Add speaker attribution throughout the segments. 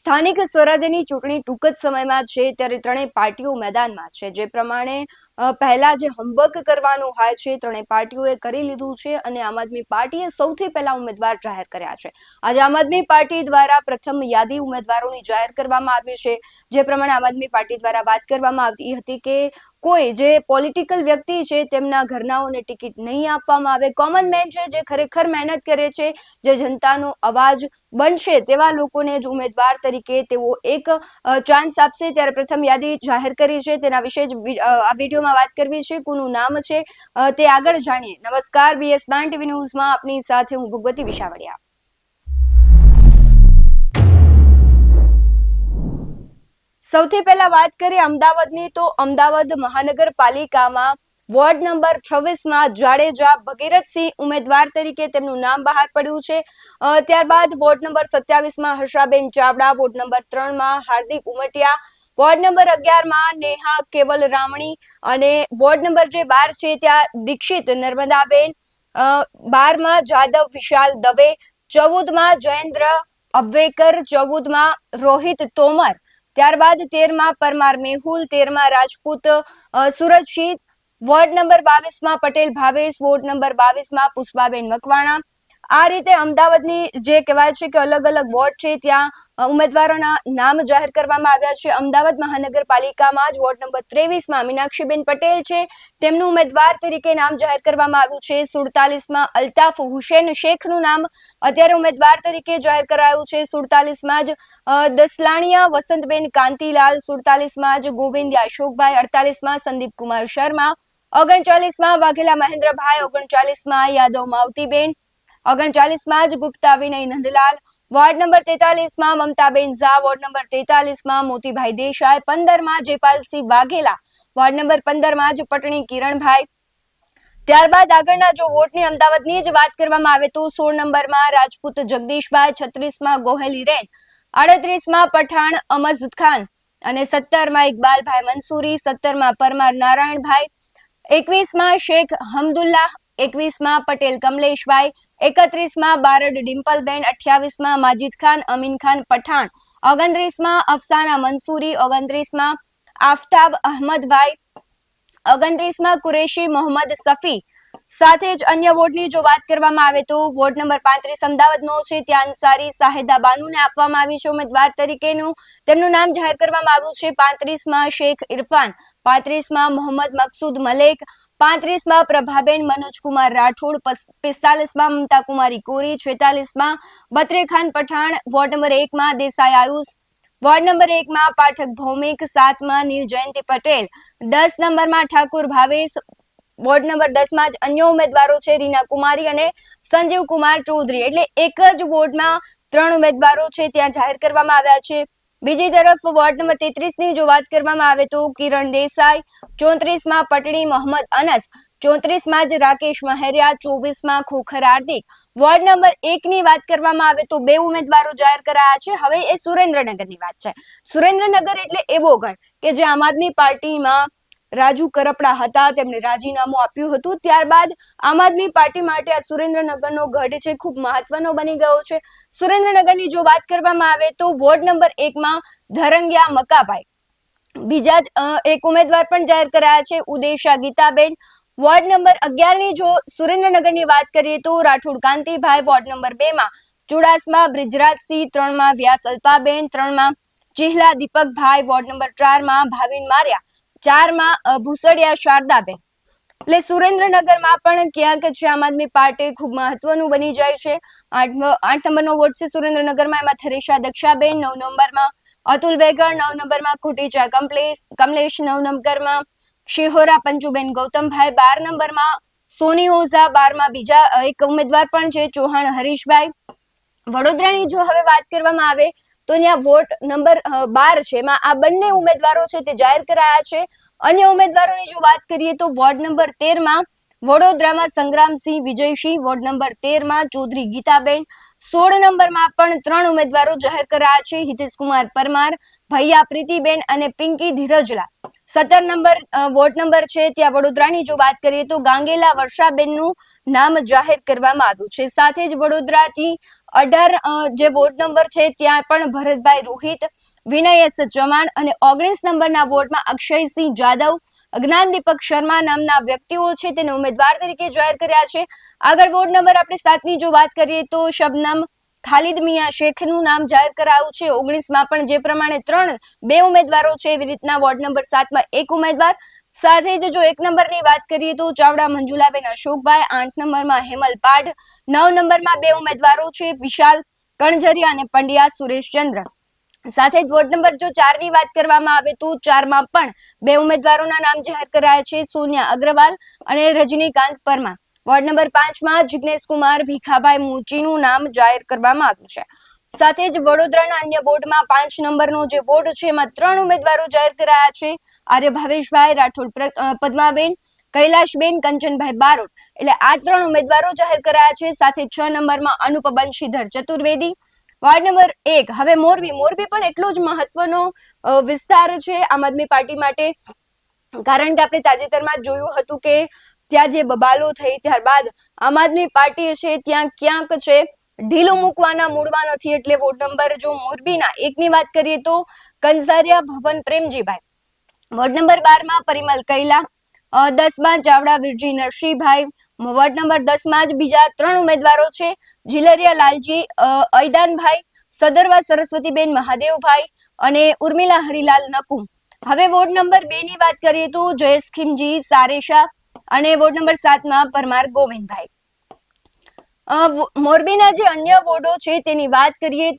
Speaker 1: સ્થાનિક સ્વરાજ્યની ચૂંટણી ટૂંક જ સમયમાં છે ત્યારે ત્રણેય પાર્ટીઓ મેદાનમાં છે। જે પ્રમાણે પહેલા જે હોમવર્ક કરવાનું હોય છે ત્રણેય પાર્ટીઓએ કરી લીધું છે અને આમ આદમી પાર્ટીએ સૌથી પહેલા ઉમેદવાર જાહેર કર્યા છે। આજે આમ આદમી પાર્ટી દ્વારા પ્રથમ યાદી ઉમેદવારોની જાહેર કરવામાં આવી છે। જે પ્રમાણે આમ આદમી પાર્ટી દ્વારા વાત કરવામાં આવતી હતી કે કોઈ જે પોલિટિકલ વ્યક્તિ છે તેમના ઘરનાઓને ટિકિટ નહીં આપવામાં આવે। કોમન મેન છે જે ખરેખર મહેનત કરે છે, જે જનતાનો અવાજ બનશે તેવા લોકોને જ ઉમેદવાર તરીકે તેઓ એક ચાન્સ આપશે। ત્યારે પ્રથમ યાદી જાહેર કરી છે તેના વિશે જ આ વિડીયોમાં વાત કરવી છે। કોનું નામ છે તે આગળ જાણીએ। નમસ્કાર, BS9 TV ન્યૂઝમાં આપની સાથે હું ભગવતી વિશાવડિયા। સૌથી પહેલા વાત કરીએ અમદાવાદની તો અમદાવાદ મહાનગરપાલિકામાં વોર્ડ નંબર 26માં જાડેજા ભગીરથસિંહ ઉમેદવાર તરીકે તેમનું નામ બહાર પડ્યું છે। ત્યારબાદ વોર્ડ નંબર 27માં હર્ષાબેન ચાવડા, વોર્ડ નંબર 3માં હાર્દિક ઉમટિયા, વોર્ડ નંબર 11માં નેહા કેવલ રામણી અને વોર્ડ નંબર જે 12 છે ત્યાં દીક્ષિત નર્મદાબેન, 12માં જાદવ વિશાલ દવે, 14માં જયેન્દ્ર અબ્વેકર, 14માં રોહિત તોમર, ત્યારબાદ 13માં પરમાર મેહુલ, 13માં રાજપૂત સુરજસિંહ, વોર્ડ નંબર 22માં પટેલ ભાવેશ, વોર્ડ નંબર 22માં પુષ્પાબેન મકવાણા। આ રીતે અમદાવાદની જે કહેવાય છે કે અલગ અલગ વોર્ડ છે ત્યાં ઉમેદવારોના નામ જાહેર કરવામાં આવ્યા છે। અમદાવાદ મહાનગરપાલિકામાં જ વોર્ડ નંબર 23માં મીનાક્ષીબેન પટેલ છે તેમનું ઉમેદવાર તરીકે નામ જાહેર કરવામાં આવ્યું છે। 47માં અલ્તાફ હુસેન શેખનું નામ અત્યારે ઉમેદવાર તરીકે જાહેર કરાયું છે। 47માં જ દસલાણીયા વસંતબેન કાંતિલાલ, 47માં જ ગોવિંદ અશોકભાઈ, 48માં સંદીપ કુમાર શર્મા, 39માં વાઘેલા મહેન્દ્રભાઈ, 39માં યાદવ માવતીબેન, 39માં જ ગુપ્તા વિનય નંદલાલ, વોર્ડ નંબર 43માં મમતાબેન ઝા, વોર્ડ નંબર 43માં મોતીભાઈ દેસાઈ, 15માં જયપાલસિંહ વાઘેલા, વોર્ડ નંબર 15માં જ પટણી કિરણભાઈ। ત્યારબાદ આગળના જો વોટની અમદાવાદની જ વાત કરવામાં આવે તો 16 નંબરમાં રાજપૂત જગદીશભાઈ, 36માં ગોહેલી રેન, 38માં પઠાણ અમઝ ખાન અને 17માં ઇકબાલભાઈ મંસૂરી, 17માં પરમાર નારાયણભાઈ, 21માં શેખ હમદુલ્લાહ, 21માં પટેલ કમલેશભાઈ, 31માં બારડ ડિમ્પલબેન, 28માં માજીદ ખાન અમીન ખાન પઠાણ, 29માં અફસાના મંસૂરી, 29માં આફતાબ અહમદભાઈ, 29માં કુરેશી મોહમ્મદ સફી। સાથે જ અન્ય વોર્ડની જો વાત કરવામાં આવે તો વોર્ડ નંબર 35 અમદાવાદનો છે ત્યાં અંસારી શાહિદા બાનુને આપવામાં આવી છે ઉમેદવાર તરીકેનું તેમનું નામ જાહેર કરવામાં આવ્યું છે। 35માં શેખ ઇરફાન, 35માં મોહમ્મદ મકસૂદ મલેક, 35માં પ્રભાબેન મનોજકુમાર રાઠોડ, 45માં મમતા કુમારી કોરી, 46માં બત્રેખાન પઠાણ, વોર્ડ નંબર 1માં દેસાઈ આયુષ, વોર્ડ નંબર 1માં પાઠક ભૌમિક, 7માં નીલ જયંતિ પટેલ, 10 નંબરમાં ઠાકુર ભાવેશ, વોર્ડ નંબર 10માં જ અન્ય ઉમેદવારો છે રીના કુમારી અને સંજીવ કુમાર ચૌધરી। એટલે એક જ વોર્ડમાં 3 ઉમેદવારો છે ત્યાં જાહેર કરવામાં આવ્યા છે। બીજી તરફ વોર્ડ નંબર 33ની જો વાત કરવામાં આવે તો કિરણ દેસાઈ, 34માં પટણી મોહમ્મદ અનસ, 34માં જ રાકેશ મહેરિયા, 24માં ખોખર હાર્દિક। વોર્ડ નંબર 1ની વાત કરવામાં આવે તો 2 ઉમેદવારો જાહેર કરાયા છે। હવે એ સુરેન્દ્રનગરની વાત છે। સુરેન્દ્રનગર એટલે એવો ગઢ કે જે આમ આદમી પાર્ટીમાં રાજુ કરપડા હતા તેમણે રાજીનામું આપ્યું હતું, ત્યારબાદ આમ આદમી પાર્ટી માટે આ સુરેન્દ્રનગરનો ગઢ છે ખૂબ મહત્વનો બની ગયો છે। સુરેન્દ્રનગરની જો વાત કરવામાં આવે તો વોર્ડ નંબર 1માં ધરંગિયા મકાભાઈ, બીજા જ એક ઉમેદવાર પણ જાહેર કરાયા છે ઉદેશા ગીતાબેન। વોર્ડ નંબર 11ની જો સુરેન્દ્રનગરની વાત કરીએ તો રાઠોડ કાંતિભાઈ, વોર્ડ નંબર 2માં ચુડાસમા બ્રિજરાજસિંહ, 3માં વ્યાસ અલ્પાબેન, 3માં ચિહલા દીપકભાઈ, વોર્ડ નંબર 4માં ભાવિન માર્યા, 4માં ભૂસડિયા શારદાબેન। એટલે સુરેન્દ્રનગરમાં પણ ક્યાંક છે આમ આદમી પાર્ટી ખૂબ મહત્વનું બની જાય છે। 8 નંબરનો વોર્ડ છે સુરેન્દ્રનગરમાં, એમાં થરેશા દક્ષાબેન, 9 નંબરમાં અતુલ વેગડ, 9 નંબરમાં કોટેચા કમલેશ, 9 નંબરમાં શિહોરા પંચુબેન ગૌતમભાઈ, 12 નંબરમાં સોની ઓઝા, 12માં બીજા એક ઉમેદવાર પણ છે ચૌહાણ હરીશભાઈ। વડોદરાની જો હવે વાત કરવામાં આવે તો ત્યાં વોર્ડ નંબર 12 છે એમાં આ બંને ઉમેદવારો છે તે જાહેર કરાયા છે। અન્ય ઉમેદવારોની જો વાત કરીએ તો વોર્ડ નંબર 13માં વડોદરામાં સંગ્રામસિંહ વિજયસિંહ, વોર્ડ નંબર 13માં ચૌધરી ગીતાબેન, 16 નંબરમાં પણ 3 ઉમેદવારો જાહેર કરાયા છે હિતેશકુમાર પરમાર, ભૈયા પ્રીતિબેન અને પિંકી ધીરજલા। 17 નંબર વોર્ડ નંબર છે ત્યાં વડોદરાની જો વાત કરીએ તો ગાંગેલા વર્ષાબેનનું નામ જાહેર કરવામાં આવ્યું છે। સાથે જ વડોદરાથી 18 જે વોર્ડ નંબર છે ત્યાં પણ ભરતભાઈ રોહિત, વિનય એસ ચૌહાણ અને 19 નંબરના વોર્ડમાં અક્ષયસિંહ જાદવ, જ્ઞાનદીપક શર્મા નામના વ્યક્તિઓ છે તેને ઉમેદવાર તરીકે જાહેર કર્યા છે. આગળ વોર્ડ નંબર આપણે 7ની જો વાત કરીએ તો શબનમ ખાલિદ મિયા શેખનું નામ જાહેર કરાયું છે. 19માં પણ જે પ્રમાણે 2 ઉમેદવારો છે એવી રીતના વોર્ડ નંબર 7માં 1 ઉમેદવાર. સાથે જ જો 1 નંબરની વાત કરીએ તો ચાવડા મંજુલાબેન અશોકભાઈ, 8 નંબરમાં હેમલ પાઢ, 9 નંબરમાં 2 ઉમેદવારો છે વિશાલ કણઝરિયા અને પંડ્યા સુરેશચંદ્ર. સાથે જ વોર્ડ નંબર જો 4ની વાત કરવામાં આવે તો 4માં પણ 2 ઉમેદવારોના નામ જાહેર કરાયા છે, સોનિયા અગ્રવાલ અને રજનીકાંત પરમાર. વોર્ડ નંબર 5માં જિગ્નેશ કુમાર ભીખાભાઈ મુચીનું નામ જાહેર કરવામાં આવ્યું છે. સાથે જ વડોદરાના અન્ય વોર્ડમાં 5 નંબરનો જે વોર્ડ છે એમાં 3 ઉમેદવારો જાહેર કરાયા છે, આર્ય ભાવેશભાઈ રાઠોડ, પદ્માબેન, કૈલાશબેન, કંચનભાઈ બારોટ. એટલે આ 3 ઉમેદવારો જાહેર કરાયા છે. સાથે 6 નંબરમાં અનુપ બંશીધર ચતુર્વેદી. વોર્ડ નંબર 1 હવે મોરબી પણ એટલો જ મહત્વનો વિસ્તાર છે આમ આદમી પાર્ટી માટે, કારણ કે આપણે તાજેતરમાં જોયું હતું કે ત્યાં જે બબાલો થઈ ત્યારબાદ આમ આદમી પાર્ટી છે ત્યાં ક્યાંક છે ઢીલું મૂકવાના મૂડમાં નથી. એટલે વોર્ડ નંબર જો મોરબીના 1ની વાત કરીએ તો કંસારિયા ભવન પ્રેમજીભાઈ, વોર્ડ નંબર 12માં પરિમલ કૈલા, 10માં ચાવડા વિરજી નરસિંહભાઈ, વોર્ડ નંબર 10માં જ બીજા 3 ઉમેદવારો છે, જીલરિયા લાલજી ઐદાનભાઈ, સદરવા સરસ્વતીબેન મહાદેવભાઈ અને ઉર્મિલા હરિલાલ નકુમ. હવે વોર્ડ નંબર 2ની વાત કરીએ તો જયેશ ખીમજી સારેશા અને વોર્ડ નંબર 7માં પરમાર ગોવિંદભાઈ. મોરબીના જે અન્ય વોર્ડો છે તેની વાત કરીએ,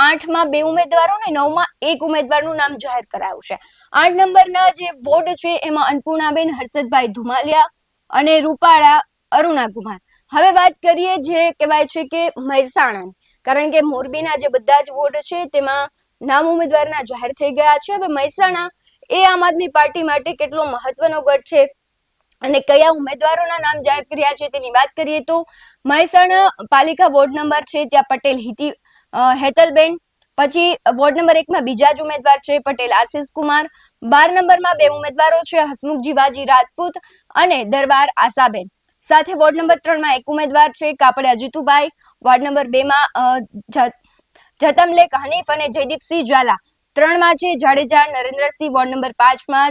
Speaker 1: 8માં 2 ઉમેદવારો અને 9માં 1 ઉમેદવારનું નામ જાહેર કરાયું છે. 8 નંબરના જે વોર્ડ છે એમાં અન્નપૂર્ણાબેન હર્ષદભાઈ ધુમાલિયા અને રૂપાળા અરુણા કુમાર. હવે વાત કરીએ જે કહેવાય છે કે મહેસાણા, કારણ કે મોરબીના જે બધા જ વોર્ડ છે તેમાં નામ ઉમેદવારના જાહેર થઈ ગયા છે. હવે મહેસાણા એ આમ આદમી પાર્ટી માટે કેટલો મહત્વનો ગઢ છે અને કયા ઉમેદવારોના નામ જાહેર કર્યા છે તેની વાત કરીએ તો મહેસાણા પાલિકા વોર્ડ નંબર છે ત્યાં પટેલ હેતલબેન, પછી વોર્ડ નંબર 1માં બીજા જ ઉમેદવાર છે પટેલ આશિષ કુમાર, 12 નંબરમાં 2 ઉમેદવારો છે હસમુખ જીવાજી રાજપૂત અને દરબાર આશાબેન. સાથે વોર્ડ નંબર 3માં 1 ઉમેદવાર છે કાપડિયા જીતુભાઈ, વોર્ડ નંબર 2માં જતમલેક હનીફ અને જયદીપસિંહ ઝાલા, 3માં છે જાડેજા નરેન્દ્રસિંહ, વોર્ડ નંબર 5માં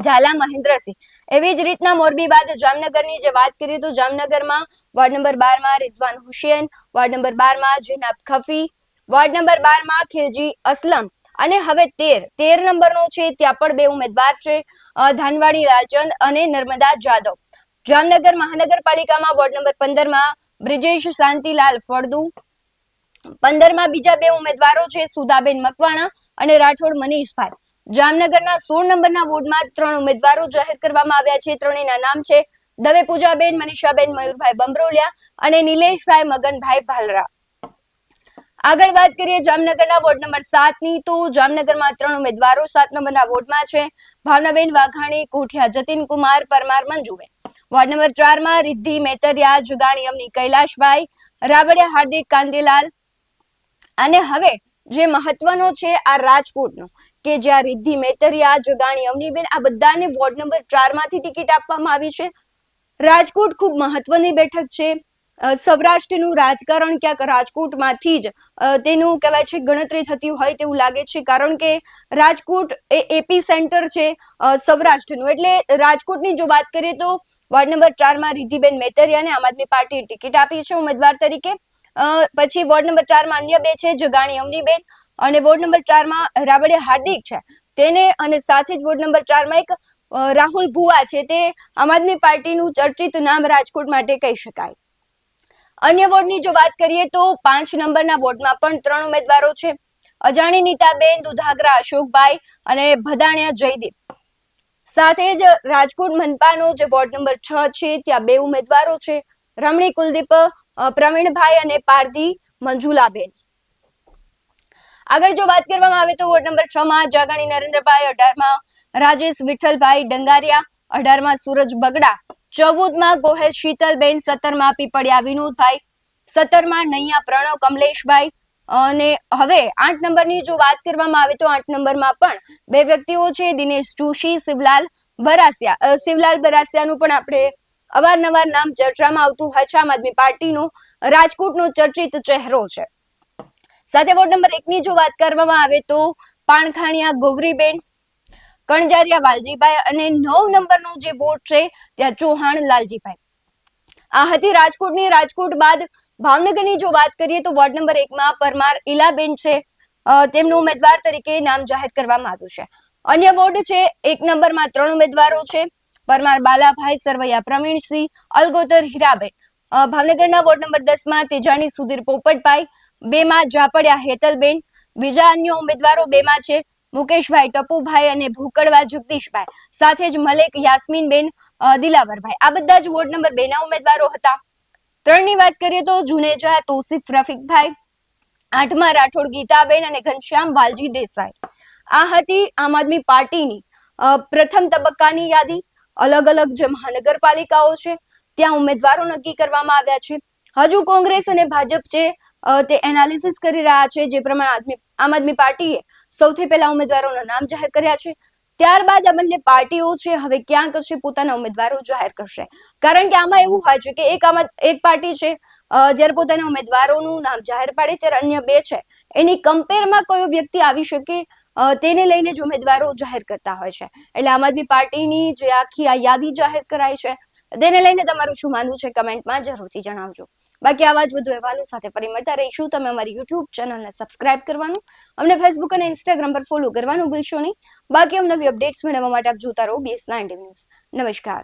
Speaker 1: ઝાલા મહેન્દ્રસિંહ. એવી જ રીતના મોરબી બાદ જામનગરની જે વાત કરીએ તો જામનગરમાં વોર્ડ નંબર 12માં રિઝવાન હુસેન, વોર્ડ નંબર 12માં જિનાબ ખફી, વોર્ડ નંબર 12માં ખિલજી અસલમ અને હવે 13 નંબરનો છે ત્યાં પણ 2 ઉમેદવાર છે, ધાનવાડી લાલચંદ અને નર્મદા જાદવ. જામનગર મહાનગરપાલિકામાં વોર્ડ નંબર 15માં બ્રિજેશ શાંતિલાલ ફળદુ, 15માં બીજા 2 ઉમેદવારો છે સુધાબેન મકવાણા અને રાઠોડ મનીષભાઈ. જામનગરના 16 નંબરના વોર્ડમાં 3 ઉમેદવારો જાહેર કરવામાં આવ્યા છે. ત્રણેયના નામ છે દવે પૂજાબેન, મનીષાબેન મયુરભાઈ બમરોલિયા અને નિલેશભાઈ મગનભાઈ ભાલરા. આગળ વાત કરીએ જામનગરના વોર્ડ નંબર 7ની તો જામનગરમાં 3 ઉમેદવારો 7 નંબરના વોર્ડમાં છે, ભાવનાબેન વાઘાણી, કોઠિયા જતીન કુમાર, પરમાર મંજુબેન. વોર્ડ નંબર 4માં રિદ્ધિ મેતરિયા, જુગાણી અમની કૈલાશભાઈ, રાબડિયા હાર્દિક કાંદીલાલ. અને હવે જે મહત્વનો છે આ રાજકોટનો, કે જ્યાં રિદ્ધિ મેતરિયા, જગાણી અવનીબેન આ બધાને વોર્ડ નંબર 4માંથી ટિકિટ આપવામાં આવી છે. રાજકોટ ખૂબ મહત્વની બેઠક છે. સૌરાષ્ટ્રનું રાજકારણ ક્યાંક રાજકોટમાંથી જ તેનું કહેવાય છે ગણતરી થતી હોય તેવું લાગે છે, કારણ કે રાજકોટ એ એપી સેન્ટર છે સૌરાષ્ટ્રનું. એટલે રાજકોટની જો વાત કરીએ તો વોર્ડ નંબર 4માં રિદ્ધિબેન મેતરિયાને આમ આદમી પાર્ટીએ ટિકિટ આપી છે ઉમેદવાર તરીકે. પછી વોર્ડ નંબર 4માં અન્ય 2 છે, જગાણી અવનીબેન અને વોર્ડ નંબર 4માં રાબડિયા હાર્દિક છે તેને, અને સાથે જ વોર્ડ નંબર 4માં એક રાહુલ ભુવા છે, તે આમ આદમી પાર્ટીનું ચર્ચિત નામ રાજકોટ માટે કહી શકાય. અન્ય વોર્ડની જો વાત કરીએ તો 5 નંબરના વોર્ડમાં પણ 3 ઉમેદવારો છે, અજાણી નીતાબેન, દુધાગરા અશોકભાઈ અને ભદાણિયા જયદીપ. સાથે જ રાજકોટ મનપાનો જે વોર્ડ નંબર 6 છે ત્યાં 2 ઉમેદવારો છે, રમણી કુલદીપ પ્રવીણભાઈ અને પારધી મંજુલાબેન. આગળ જો વાત કરવામાં આવે તો વોર્ડ નંબર 6માં જાગાણી નરેન્દ્રભાઈ, 18માં રાજેશ વિઠ્ઠલભાઈ ડંગારિયા, 18માં સૂરજ બગડા, 14માં ગોહેલ શીતલબેન, 17માં પીપળિયા વિનોદભાઈ, 17માં નૈયા પ્રણવ કમલેશભાઈ. અને હવે 8 નંબરની જો વાત કરવામાં આવે તો 8 નંબરમાં પણ 2 વ્યક્તિઓ છે, દિનેશ જોશી, શિવલાલ બરાસિયાનું પણ આપણે અવારનવાર નામ ચર્ચામાં આવતું હોય છે. આમ આદમી પાર્ટીનો રાજકોટનો ચર્ચિત ચહેરો છે. સાથે વોર્ડ નંબર 1 ની જો વાત કરવામાં આવે તો પાણખાણિયા ગૌરીબેન, કણજારિયા વાલજીભાઈ અને 9 નંબરનો જે વોર્ડ છે ત્યાં ચૌહાણ લાલજીભાઈ. આ હતી રાજકોટની. રાજકોટ બાદ ભાવનગરની જો વાત કરીએ તો વોર્ડ નંબર 1 માં પરમાર ઇલાબેન છે, તેમનું ઉમેદવાર તરીકે નામ જાહેર કરવામાં આવ્યું છે. અન્ય વોર્ડ છે 1 નંબરમાં 3 ઉમેદવારો છે, પરમાર બાલાભાઈ, સરવૈયા પ્રવીણસિંહ, અલગોતર હીરાબેન. ભાવનગરના વોર્ડ નંબર 10 માં તેજાણી સુધીર પોપટભાઈ, 2 માં જાપડિયા હેતલબેન. બીજા અન્ય ઉમેદવારો 2 માં છે મુકેશભાઈ ટપુભાઈ અને ભૂકડવા જગદીશભાઈ, સાથે જ મલેક યાસ્મીનબેન દિલાવરભાઈ. આ બધા જ વોર્ડ નંબર 2 ના ઉમેદવારો હતા. 3 ની વાત કરીએ તો જુનેજા તોસીફ રફીકભાઈ, 8 માં રાઠોડ ગીતાબેન અને ઘનશ્યામ વાલજી દેસાઈ. આ હતી આમ આદમી પાર્ટીની પ્રથમ તબક્કાની યાદી. અલગ અલગ જે મહાનગરપાલિકાઓ છે ત્યાં ઉમેદવારો નક્કી કરવામાં આવ્યા છે. હજુ કોંગ્રેસ અને ભાજપ છે તે એનાલિસિસ કરી રહ્યા છે. જે પ્રમાણે આમ આદમી પાર્ટીએ સૌથી પહેલા ઉમેદવારોના નામ જાહેર કર્યા છે, ત્યારબાદ આ બંને પાર્ટીઓ છે હવે ક્યાંક છે પોતાના ઉમેદવારો જાહેર કરશે. કારણ કે આમાં એવું હોય છે કે એક પાર્ટી છે જ્યારે પોતાના ઉમેદવારોનું નામ જાહેર પાડે ત્યારે અન્ય બે છે એની કમ્પેરમાં કયો વ્યક્તિ આવી શકે તેને લઈને જ ઉમેદવારો જાહેર કરતા હોય છે. એટલે આમ આદમી પાર્ટીની જે આખી આ યાદી જાહેર કરાઈ છે તેને લઈને તમારું શું માનવું છે કમેન્ટમાં જરૂરથી જણાવજો. બાકી આવા જ વધુ અહેવાલો સાથે ફરી મળતા રહીશું. તમે અમારી યુટ્યુબ ચેનલને સબસ્ક્રાઇબ કરવાનું, અમને ફેસબુક અને ઇન્સ્ટાગ્રામ પર ફોલો કરવાનું ભૂલશો નહીં. બાકી નવી અપડેટ્સ મેળવવા માટે આપ જોતા રહો BS19 ન્યૂઝ. નમસ્કાર.